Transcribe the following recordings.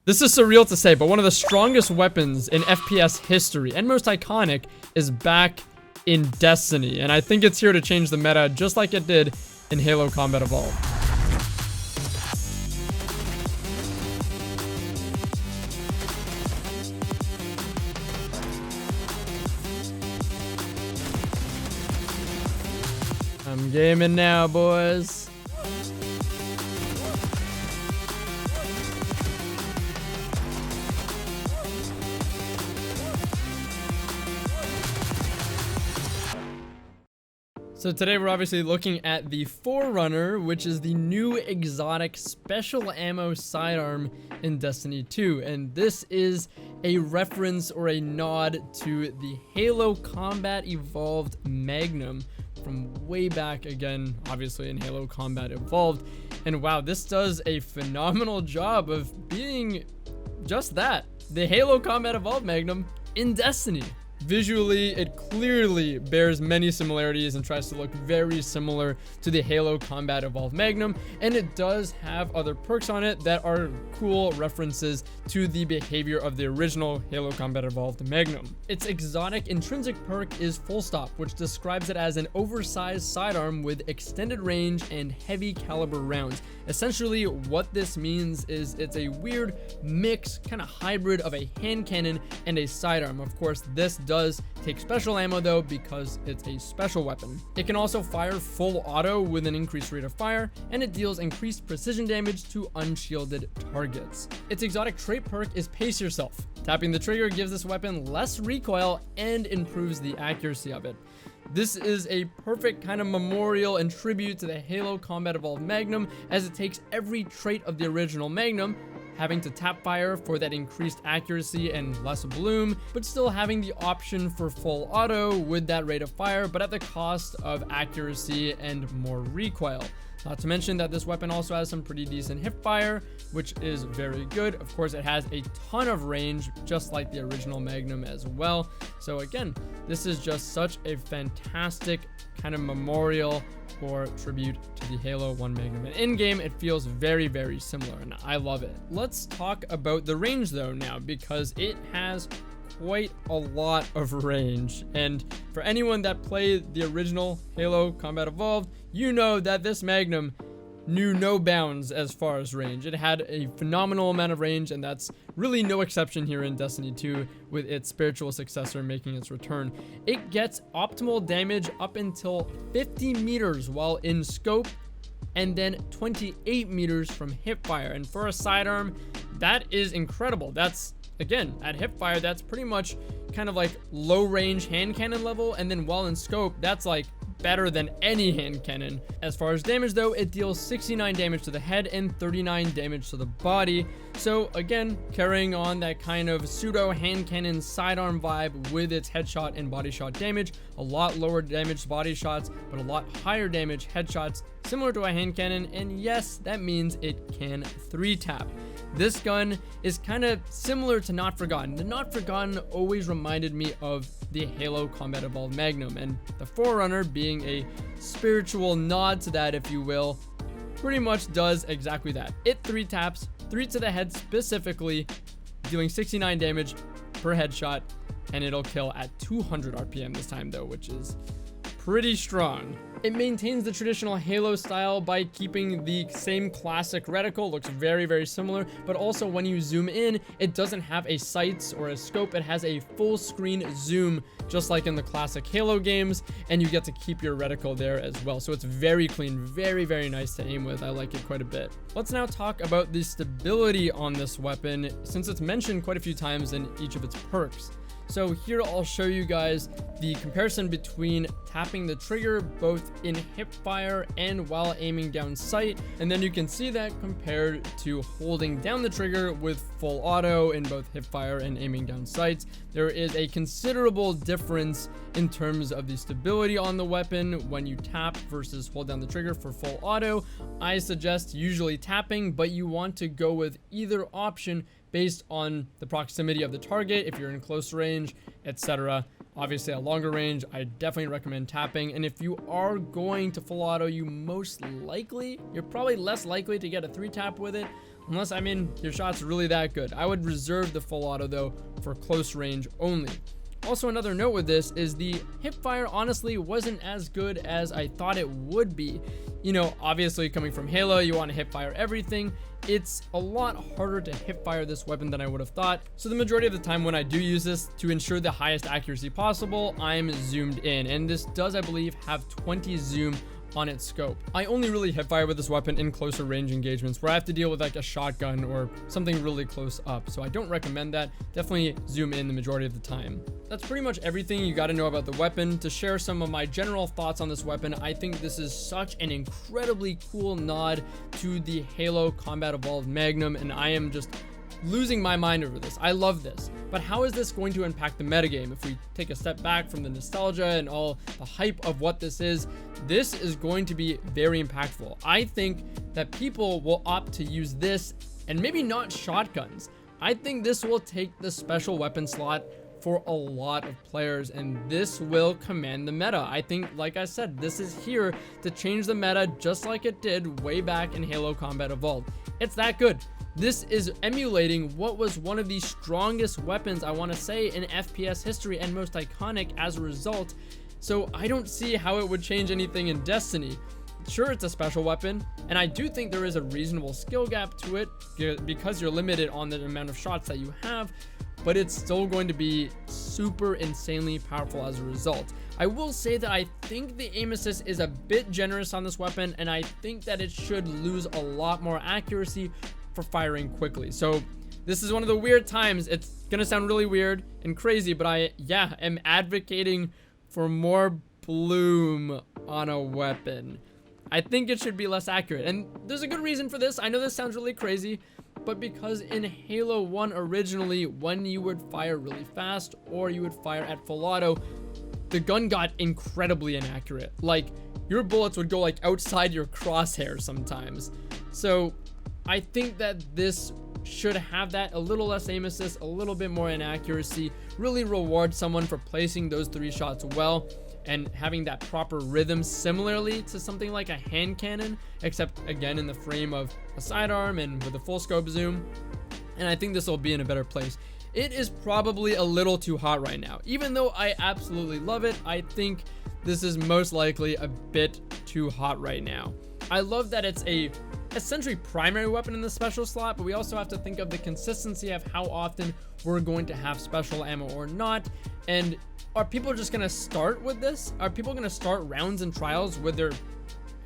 This is surreal to say, but one of the strongest weapons in FPS history and most iconic is back in Destiny. And I think it's here to change the meta just like it did in Halo Combat Evolved. I'm gaming now, boys. So today we're obviously looking at the Forerunner, which is the new exotic special ammo sidearm in Destiny 2. And this is a reference or a nod to the Halo Combat Evolved Magnum from way back, again, obviously in Halo Combat Evolved. And wow, this does a phenomenal job of being just that, the Halo Combat Evolved Magnum in Destiny. Visually, it clearly bears many similarities and tries to look very similar to the Halo Combat Evolved Magnum, and it does have other perks on it that are cool references to the behavior of the original Halo Combat Evolved Magnum. Its exotic intrinsic perk is Full Stop, which describes it as an oversized sidearm with extended range and heavy caliber rounds. Essentially, what this means is it's a weird mix, kind of hybrid of a hand cannon and a sidearm. Of course, this does take special ammo though because it's a special weapon. It can also fire full auto with an increased rate of fire, and it deals increased precision damage to unshielded targets. Its exotic trait perk is Pace Yourself. Tapping the trigger gives this weapon less recoil and improves the accuracy of it. This is a perfect kind of memorial and tribute to the Halo Combat Evolved Magnum, as it takes every trait of the original Magnum, having to tap fire for that increased accuracy and less bloom, but still having the option for full auto with that rate of fire, but at the cost of accuracy and more recoil. Not to mention that this weapon also has some pretty decent hip fire, which is very good. Of course, it has a ton of range, just like the original Magnum as well. So again, this is just such a fantastic kind of memorial or tribute to the Halo 1 Magnum. And in-game, it feels very, very similar, and I love it. Let's talk about the range though now, because it has quite a lot of range. And for anyone that played the original Halo Combat Evolved, you know that this Magnum knew no bounds as far as range. It had a phenomenal amount of range, and that's really no exception here in Destiny 2 with its spiritual successor making its return. It gets optimal damage up until 50 meters while in scope, and then 28 meters from hipfire. And for a sidearm, that is incredible. That's, again, at hipfire, that's pretty much kind of like low range hand cannon level, and then while in scope, that's like better than any hand cannon. As far as damage though, it deals 69 damage to the head and 39 damage to the body. So again, carrying on that kind of pseudo hand cannon sidearm vibe with its headshot and body shot damage. A lot lower damage body shots, but a lot higher damage headshots, similar to a hand cannon. And yes, that means it can 3-tap. This gun is kind of similar to Not Forgotten. The Not Forgotten always reminded me of the Halo Combat Evolved Magnum, and the Forerunner, being a spiritual nod to that, if you will, pretty much does exactly that. It 3-taps, 3 to the head specifically, dealing 69 damage per headshot, and it'll kill at 200 RPM this time though, which is pretty strong. It maintains the traditional Halo style by keeping the same classic reticle. Looks very, very similar, but also when you zoom in, it doesn't have a sights or a scope. It has a full screen zoom, just like in the classic Halo games, and you get to keep your reticle there as well. So it's very clean, very, very nice to aim with. I like it quite a bit. Let's now talk about the stability on this weapon, since it's mentioned quite a few times in each of its perks. So here I'll show you guys the comparison between tapping the trigger both in hip fire and while aiming down sight, and then you can see that compared to holding down the trigger with full auto in both hip fire and aiming down sights. There is a considerable difference in terms of the stability on the weapon when you tap versus hold down the trigger for full auto. I suggest usually tapping, but you want to go with either option based on the proximity of the target, if you're in close range, etc. Obviously at longer range, I definitely recommend tapping. And if you are going to full auto, you're probably less likely to get a 3-tap with it. Unless, I mean, your shot's really that good. I would reserve the full auto though for close range only. Also, another note with this is the hipfire honestly wasn't as good as I thought it would be. You know, obviously coming from Halo, you want to hipfire everything. It's a lot harder to hipfire this weapon than I would have thought. So the majority of the time when I do use this to ensure the highest accuracy possible, I'm zoomed in. And this does, I believe, have 20 zoom on its scope. I only really hipfire with this weapon in closer range engagements where I have to deal with like a shotgun or something really close up. So I don't recommend that. Definitely zoom in the majority of the time. That's pretty much everything you got to know about the weapon. To share some of my general thoughts on this weapon, I think this is such an incredibly cool nod to the Halo Combat Evolved Magnum, and I am just losing my mind over this. I love this. But how is this going to impact the metagame? If we take a step back from the nostalgia and all the hype of what this is going to be very impactful. I think that people will opt to use this and maybe not shotguns. I think this will take the special weapon slot for a lot of players, and this will command the meta. I think, like I said, this is here to change the meta just like it did way back in Halo Combat Evolved. It's that good. This is emulating what was one of the strongest weapons, I want to say, in FPS history and most iconic as a result. So I don't see how it would change anything in Destiny. Sure, it's a special weapon, and I do think there is a reasonable skill gap to it because you're limited on the amount of shots that you have, but it's still going to be super insanely powerful as a result. I will say that I think the aim assist is a bit generous on this weapon, and I think that it should lose a lot more accuracy for firing quickly. So this is one of the weird times. It's gonna sound really weird and crazy, but I am advocating for more bloom on a weapon. I think it should be less accurate, and there's a good reason for this. I know this sounds really crazy, but because in Halo 1 originally, when you would fire really fast or you would fire at full auto, the gun got incredibly inaccurate. Like, your bullets would go like outside your crosshair sometimes. So I think that this should have that, a little less aim assist, a little bit more inaccuracy, really reward someone for placing those 3 shots well and having that proper rhythm, similarly to something like a hand cannon, except again in the frame of a sidearm and with a full scope zoom. And I think this will be in a better place. It is probably a little too hot right now. Even though I absolutely love it, I think this is most likely a bit too hot right now. I love that it's a essentially primary weapon in the special slot, but we also have to think of the consistency of how often we're going to have special ammo or not. And are people just going to start with this? Are people going to start rounds and trials with their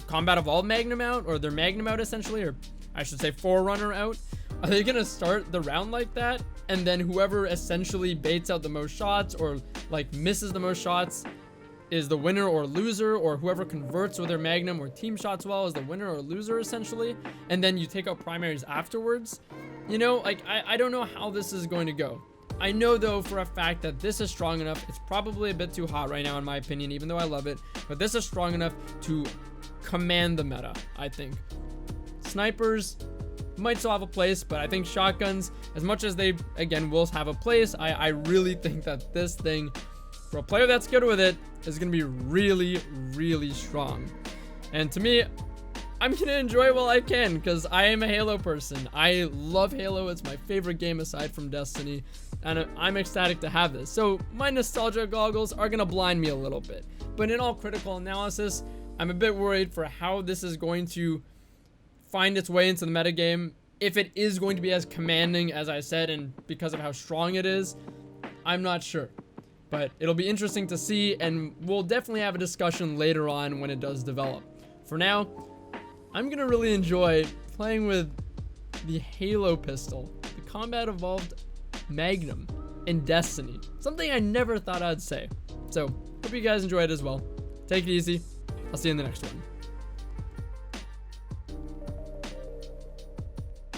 Combat Evolved Magnum out, or their Magnum out essentially, or I should say Forerunner out? Are they going to start the round like that? And then whoever essentially baits out the most shots or like misses the most shots is the winner or loser, or whoever converts with their Magnum or team shots well is the winner or loser essentially, and then you take out primaries afterwards? You know, like I don't know how this is going to go. I know though for a fact that this is strong enough. It's probably a bit too hot right now in my opinion, even though I love it, but this is strong enough to command the meta. I think snipers might still have a place, but I think shotguns, as much as they again will have a place, I really think that this thing, for a player that's good with it, is going to be really, really strong. And to me, I'm going to enjoy it while I can, because I am a Halo person. I love Halo. It's my favorite game aside from Destiny, and I'm ecstatic to have this. So my nostalgia goggles are going to blind me a little bit. But in all critical analysis, I'm a bit worried for how this is going to find its way into the metagame. If it is going to be as commanding as I said, and because of how strong it is, I'm not sure. But it'll be interesting to see, and we'll definitely have a discussion later on when it does develop. For now, I'm going to really enjoy playing with the Halo pistol, the Combat Evolved Magnum in Destiny. Something I never thought I'd say. So, hope you guys enjoyed as well. Take it easy. I'll see you in the next one.